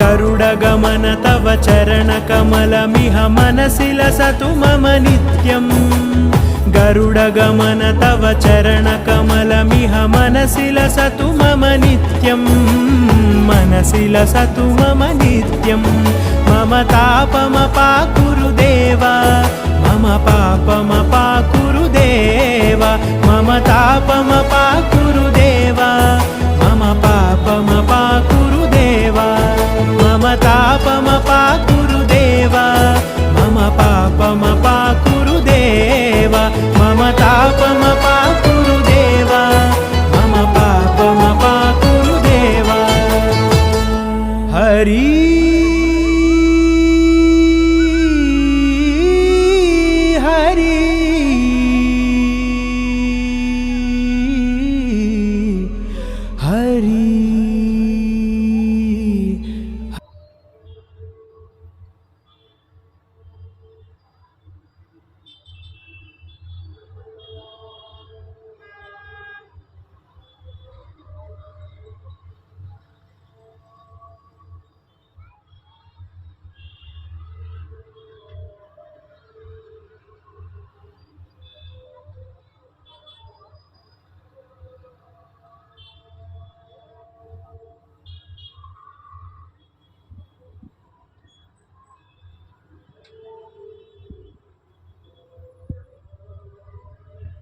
गरुडगमन तव चरणकमलमिह मनसि लसतु मम नित्यम् गरुडगमन तव चरणकमलमिह मनसि लसतु मम नित्यम् मनसि लसतु मम नित्यम् मम तापमपाकुरु देवा मम पापमपाकुरु देवा मम तापमपाकुरु देवा मम पापमपाकुरु देवा मम तापमपाकुरु देवा मम पापमपाकुरु देवा मम तापमपाकुरु देवा मम पापमपाकुरु देवा हरि